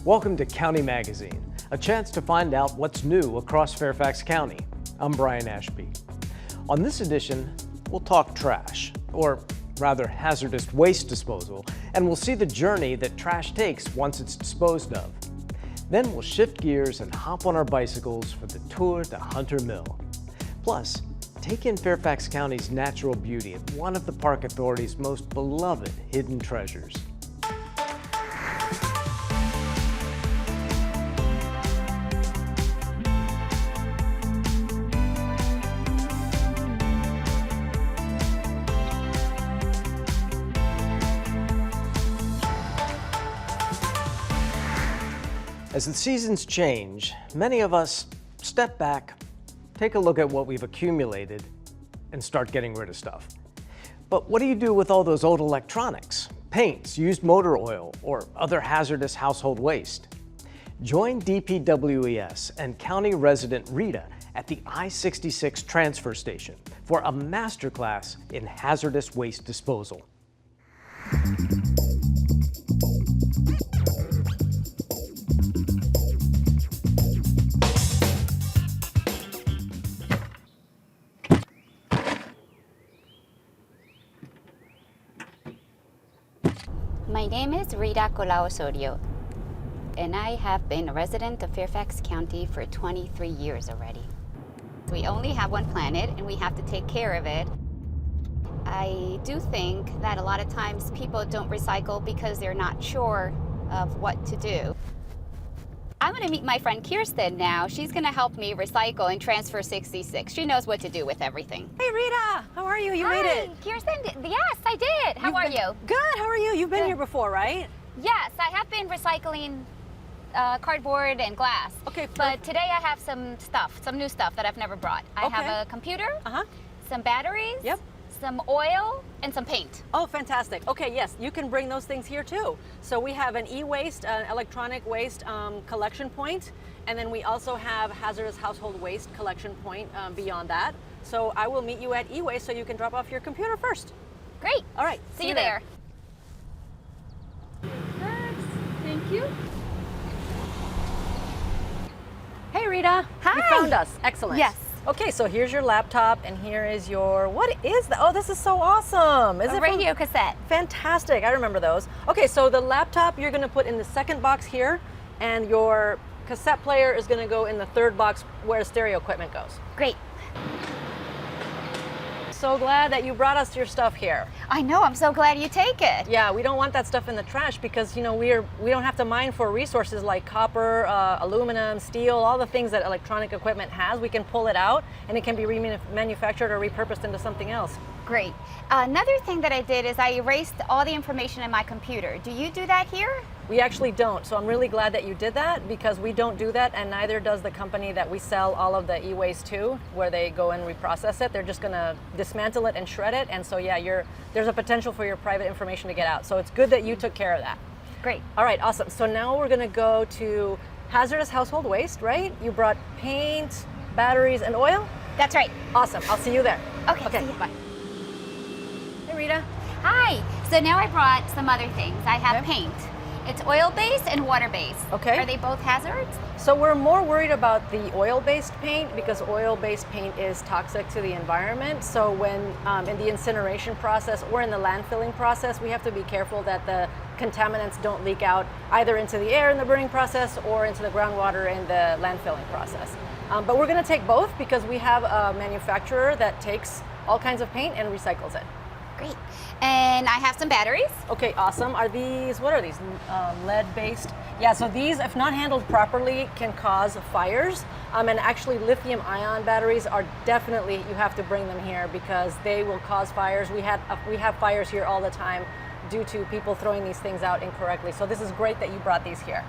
Welcome to County Magazine, a chance to find out what's new across Fairfax County. I'm Brian Ashby. On this edition, we'll talk trash, or rather hazardous waste disposal, and we'll see the journey that trash takes once it's disposed of. Then we'll shift gears and hop on our bicycles for the tour to Hunter Mill. Plus, take in Fairfax County's natural beauty at one of the Park Authority's most beloved hidden treasures. As the seasons change, many of us step back, take a look at what we've accumulated, and start getting rid of stuff. But what do you do with all those old electronics, paints, used motor oil, or other hazardous household waste? Join DPWES and County resident Rita at the I-66 transfer station for a masterclass in hazardous waste disposal. My name is Rita Osorio, and I have been a resident of Fairfax County for 23 years already. We only have one planet, and we have to take care of it. I do think that a lot of times people don't recycle because they're not sure of what to do. I'm going to meet my friend Kirsten now. She's going to help me recycle and transfer 66. She knows what to do with everything. Hey Rita, how are you? You made it. Kirsten, yes, I did. How are you? Good, how are you? You've been here before, right? Yes, I have been recycling cardboard and glass. Okay, but today I have some new stuff that I've never brought. I have a computer, some batteries, some oil, and some paint. Oh, fantastic. Okay, yes, you can bring those things here too. So we have an e-waste, electronic waste collection point, and then we also have hazardous household waste collection point beyond that. So I will meet you at e-waste so you can drop off your computer first. Great. All right. See you there. Thank you. Hey Rita. Hi. You found us. Excellent. Yes. Okay, so here's your laptop, and here is your, what is that? Oh, this is so awesome. Is A it radio cassette. Fantastic, I remember those. Okay, so the laptop you're gonna put in the second box here, and your cassette player is gonna go in the third box where stereo equipment goes. Great. So glad that you brought us your stuff here. I know, I'm so glad you take it. Yeah, we don't want that stuff in the trash because, you know, we don't have to mine for resources like copper, aluminum, steel, all the things that electronic equipment has. We can pull it out and it can be remanufactured or repurposed into something else. Great. Another thing that I did is I erased all the information in my computer. Do you do that here? We actually don't, so I'm really glad that you did that because we don't do that, and neither does the company that we sell all of the e-waste to, where they go and reprocess it. They're just gonna dismantle it and shred it, and so yeah, there's a potential for your private information to get out. So it's good that you took care of that. Great. All right, awesome. So now we're gonna go to hazardous household waste, right? You brought paint, batteries, and oil? That's right. Awesome, I'll see you there. Okay, see ya. Bye. Hey Rita. Hi. So now I brought some other things. I have paint. It's oil-based and water-based. Okay. Are they both hazards? So we're more worried about the oil-based paint because oil-based paint is toxic to the environment. So when in the incineration process or in the landfilling process, we have to be careful that the contaminants don't leak out either into the air in the burning process or into the groundwater in the landfilling process. But we're going to take both because we have a manufacturer that takes all kinds of paint and recycles it. Great. And I have some batteries. Okay, awesome. Are these, what are these? Lead-based? Yeah, so these, if not handled properly, can cause fires. And actually lithium-ion batteries are definitely, you have to bring them here because they will cause fires. We have fires here all the time due to people throwing these things out incorrectly. So this is great that you brought these here.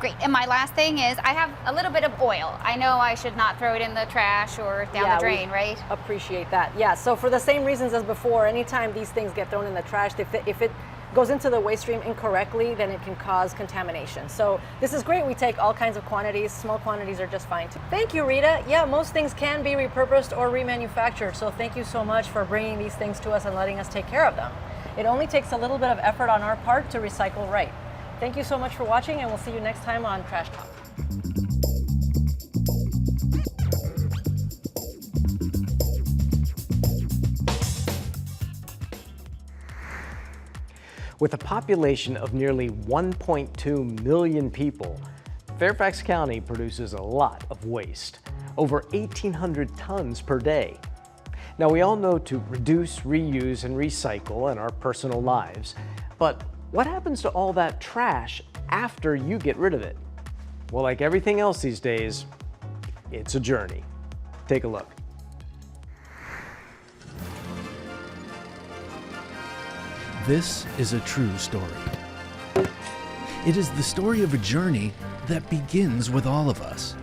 Great. And my last thing is I have a little bit of oil. I know I should not throw it in the trash or down the drain, right? Appreciate that. Yeah, so for the same reasons as before, anytime these things get thrown in the trash, if it goes into the waste stream incorrectly, then it can cause contamination. So this is great. We take all kinds of quantities. Small quantities are just fine too. Thank you, Rita. Yeah, most things can be repurposed or remanufactured. So thank you so much for bringing these things to us and letting us take care of them. It only takes a little bit of effort on our part to recycle right. Thank you so much for watching, and we'll see you next time on Trash Talk. With a population of nearly 1.2 million people, Fairfax County produces a lot of waste, over 1,800 tons per day. Now, we all know to reduce, reuse, and recycle in our personal lives, but what happens to all that trash after you get rid of it? Well, like everything else these days, it's a journey. Take a look. This is a true story. It is the story of a journey that begins with all of us.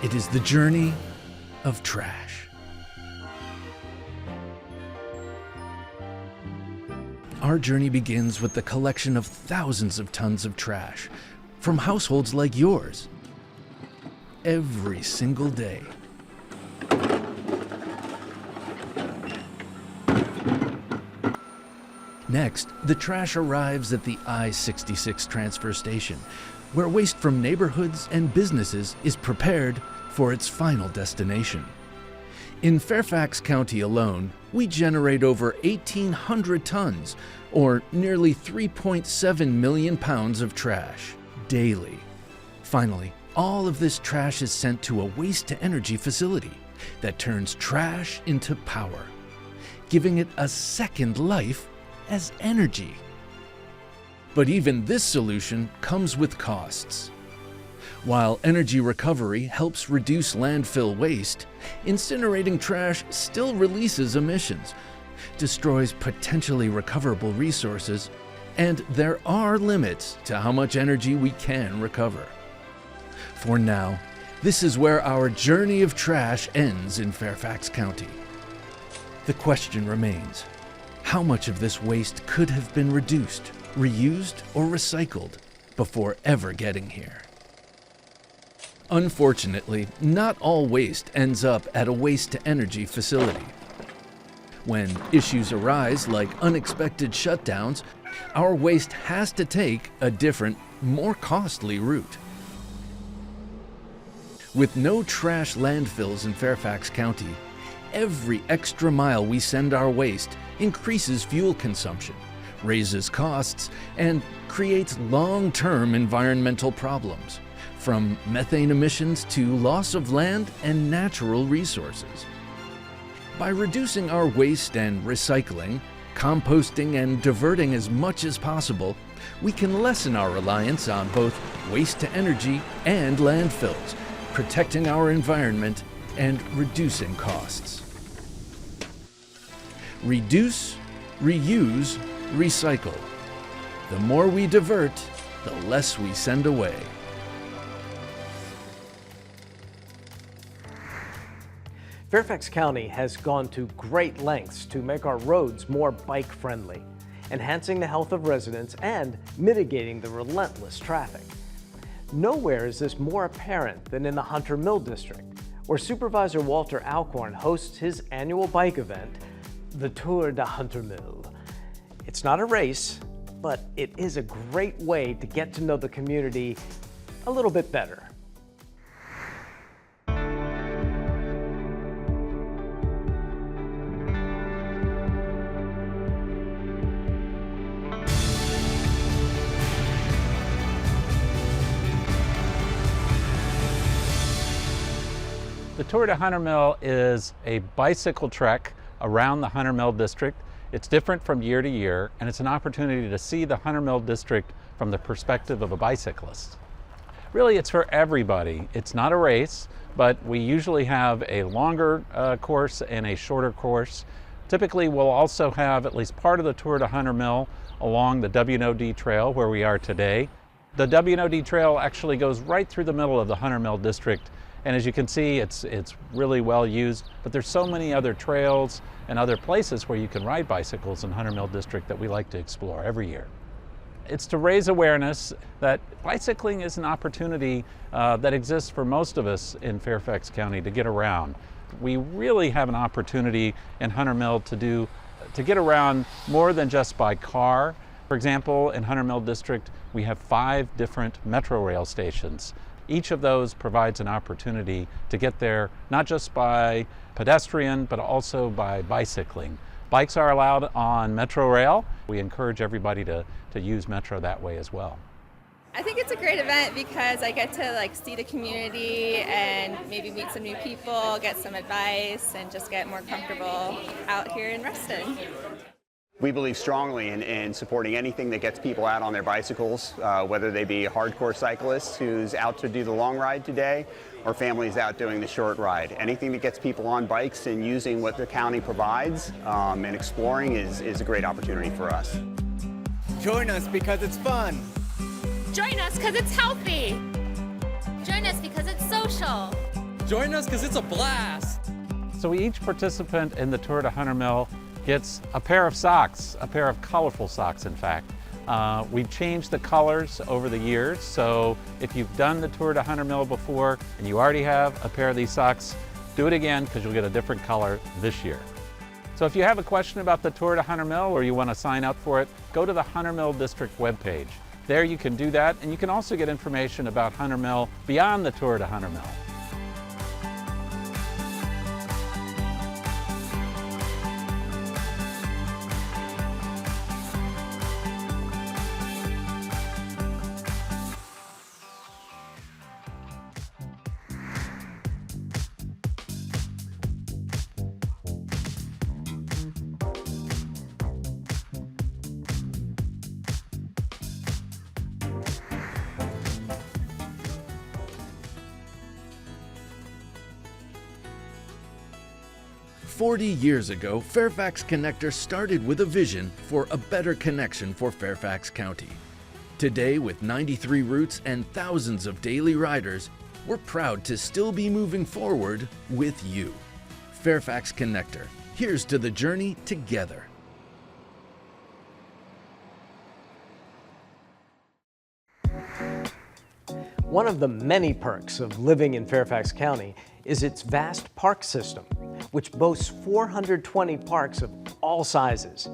It is the journey of trash. Our journey begins with the collection of thousands of tons of trash from households like yours every single day. Next, the trash arrives at the I-66 transfer station, where waste from neighborhoods and businesses is prepared for its final destination. In Fairfax County alone, we generate over 1,800 tons, or nearly 3.7 million pounds of trash daily. Finally, all of this trash is sent to a waste-to-energy facility that turns trash into power, giving it a second life as energy. But even this solution comes with costs. While energy recovery helps reduce landfill waste, incinerating trash still releases emissions, destroys potentially recoverable resources, and there are limits to how much energy we can recover. For now, this is where our journey of trash ends in Fairfax County. The question remains: how much of this waste could have been reduced, reused, or recycled before ever getting here? Unfortunately, not all waste ends up at a waste-to-energy facility. When issues arise, like unexpected shutdowns, our waste has to take a different, more costly route. With no trash landfills in Fairfax County, every extra mile we send our waste increases fuel consumption, raises costs, and creates long-term environmental problems, from methane emissions to loss of land and natural resources. By reducing our waste and recycling, composting, and diverting as much as possible, we can lessen our reliance on both waste-to-energy and landfills, protecting our environment and reducing costs. Reduce, reuse, recycle. The more we divert, the less we send away. Fairfax County has gone to great lengths to make our roads more bike-friendly, enhancing the health of residents and mitigating the relentless traffic. Nowhere is this more apparent than in the Hunter Mill District, where Supervisor Walter Alcorn hosts his annual bike event, the Tour de Hunter Mill. It's not a race, but it is a great way to get to know the community a little bit better. The Tour de Hunter Mill is a bicycle trek around the Hunter Mill District. It's different from year to year, and it's an opportunity to see the Hunter Mill District from the perspective of a bicyclist. Really, it's for everybody. It's not a race, but we usually have a longer course and a shorter course. Typically, we'll also have at least part of the Tour de Hunter Mill along the W&OD Trail where we are today. The W&OD Trail actually goes right through the middle of the Hunter Mill District. And as you can see, it's really well used, but there's so many other trails and other places where you can ride bicycles in Hunter Mill District that we like to explore every year. It's to raise awareness that bicycling is an opportunity that exists for most of us in Fairfax County to get around. We really have an opportunity in Hunter Mill to get around more than just by car. For example, in Hunter Mill District, we have 5 different metro rail stations. Each of those provides an opportunity to get there not just by pedestrian, but also by bicycling. Bikes are allowed on metro rail. We encourage everybody to use metro that way as well. I think it's a great event because I get to see the community and maybe meet some new people, get some advice, and just get more comfortable out here in Reston. We believe strongly in supporting anything that gets people out on their bicycles, whether they be hardcore cyclists who's out to do the long ride today or families out doing the short ride. Anything that gets people on bikes and using what the county provides and exploring is a great opportunity for us. Join us because it's fun. Join us because it's healthy. Join us because it's social. Join us because it's a blast. So each participant in the Tour to Hunter Mill gets a pair of socks, a pair of colorful socks, in fact. We've changed the colors over the years, so if you've done the Tour to Hunter Mill before and you already have a pair of these socks, do it again because you'll get a different color this year. So if you have a question about the Tour to Hunter Mill or you want to sign up for it, go to the Hunter Mill District webpage. There you can do that, and you can also get information about Hunter Mill beyond the Tour to Hunter Mill. "40 years ago, Fairfax Connector started with a vision for a better connection for Fairfax County. Today, with 93 routes and thousands of daily riders, we're proud to still be moving forward with you. Fairfax Connector, here's to the journey together." One of the many perks of living in Fairfax County is its vast park system, which boasts 420 parks of all sizes.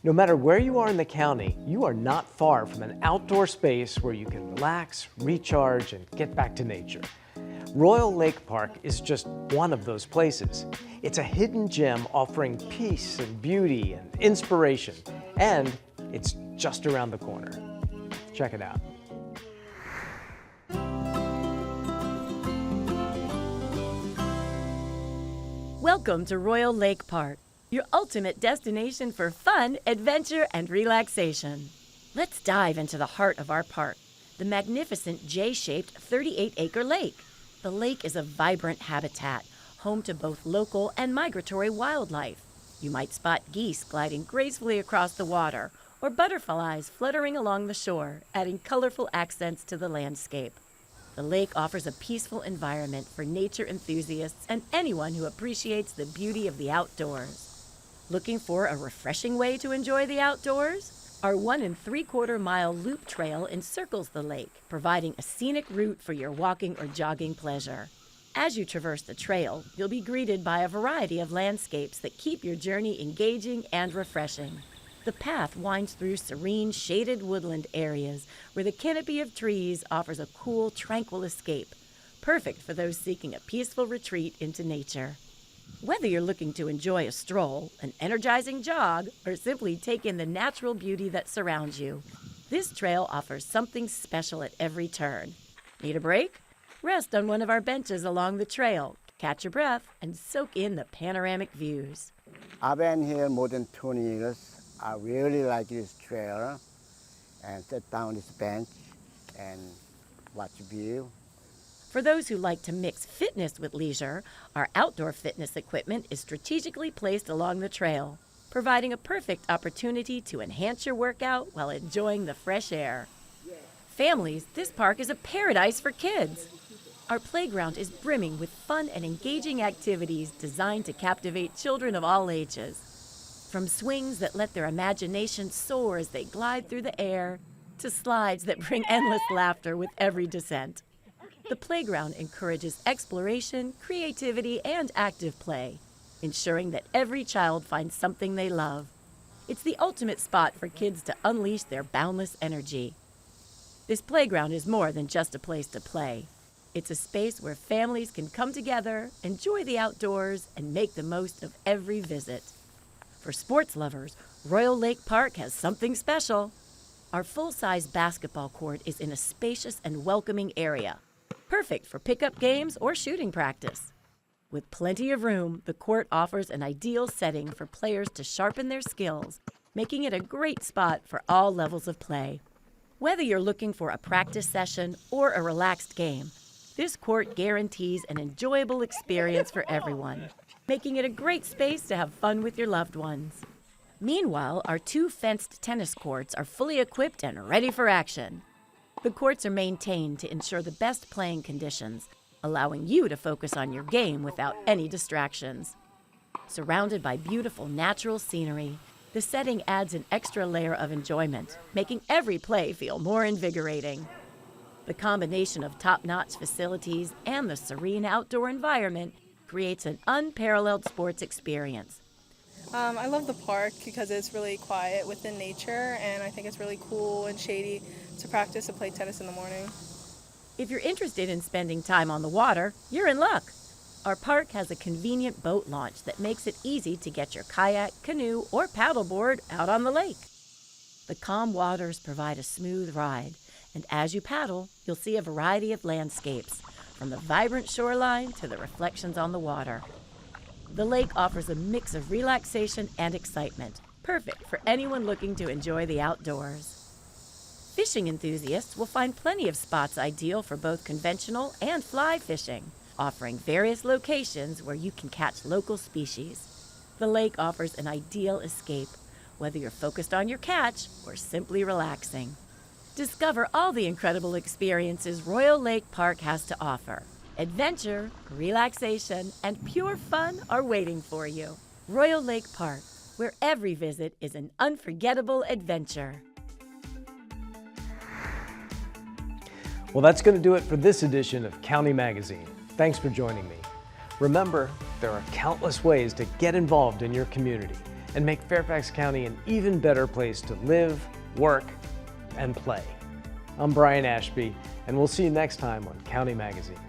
No matter where you are in the county, you are not far from an outdoor space where you can relax, recharge, and get back to nature. Royal Lake Park is just one of those places. It's a hidden gem offering peace and beauty and inspiration, and it's just around the corner. Check it out. Welcome to Royal Lake Park, your ultimate destination for fun, adventure, and relaxation. Let's dive into the heart of our park, the magnificent J-shaped 38-acre lake. The lake is a vibrant habitat, home to both local and migratory wildlife. You might spot geese gliding gracefully across the water, or butterflies fluttering along the shore, adding colorful accents to the landscape. The lake offers a peaceful environment for nature enthusiasts and anyone who appreciates the beauty of the outdoors. Looking for a refreshing way to enjoy the outdoors? Our 1 3/4 mile loop trail encircles the lake, providing a scenic route for your walking or jogging pleasure. As you traverse the trail, you'll be greeted by a variety of landscapes that keep your journey engaging and refreshing. The path winds through serene, shaded woodland areas where the canopy of trees offers a cool, tranquil escape, perfect for those seeking a peaceful retreat into nature. Whether you're looking to enjoy a stroll, an energizing jog, or simply take in the natural beauty that surrounds you, this trail offers something special at every turn. Need a break? Rest on one of our benches along the trail, catch your breath, and soak in the panoramic views. I've been here more than 20 years. I really like this trail and sit down this bench and watch the view. For those who like to mix fitness with leisure, our outdoor fitness equipment is strategically placed along the trail, providing a perfect opportunity to enhance your workout while enjoying the fresh air. Families, this park is a paradise for kids. Our playground is brimming with fun and engaging activities designed to captivate children of all ages. From swings that let their imagination soar as they glide through the air, to slides that bring endless laughter with every descent. The playground encourages exploration, creativity, and active play, ensuring that every child finds something they love. It's the ultimate spot for kids to unleash their boundless energy. This playground is more than just a place to play. It's a space where families can come together, enjoy the outdoors, and make the most of every visit. For sports lovers, Royal Lake Park has something special. Our full-size basketball court is in a spacious and welcoming area, perfect for pickup games or shooting practice. With plenty of room, the court offers an ideal setting for players to sharpen their skills, making it a great spot for all levels of play. Whether you're looking for a practice session or a relaxed game, this court guarantees an enjoyable experience for everyone, making it a great space to have fun with your loved ones. Meanwhile, our 2 fenced tennis courts are fully equipped and ready for action. The courts are maintained to ensure the best playing conditions, allowing you to focus on your game without any distractions. Surrounded by beautiful natural scenery, the setting adds an extra layer of enjoyment, making every play feel more invigorating. The combination of top-notch facilities and the serene outdoor environment creates an unparalleled sports experience. I love the park because it's really quiet within nature, and I think it's really cool and shady to practice and play tennis in the morning. If you're interested in spending time on the water, you're in luck. Our park has a convenient boat launch that makes it easy to get your kayak, canoe, or paddleboard out on the lake. The calm waters provide a smooth ride, and as you paddle, you'll see a variety of landscapes, from the vibrant shoreline to the reflections on the water. The lake offers a mix of relaxation and excitement, perfect for anyone looking to enjoy the outdoors. Fishing enthusiasts will find plenty of spots ideal for both conventional and fly fishing, offering various locations where you can catch local species. The lake offers an ideal escape, whether you're focused on your catch or simply relaxing. Discover all the incredible experiences Royal Lake Park has to offer. Adventure, relaxation, and pure fun are waiting for you. Royal Lake Park, where every visit is an unforgettable adventure. Well, that's going to do it for this edition of County Magazine. Thanks for joining me. Remember, there are countless ways to get involved in your community and make Fairfax County an even better place to live, work, and play. I'm Brian Ashby, and we'll see you next time on County Magazine.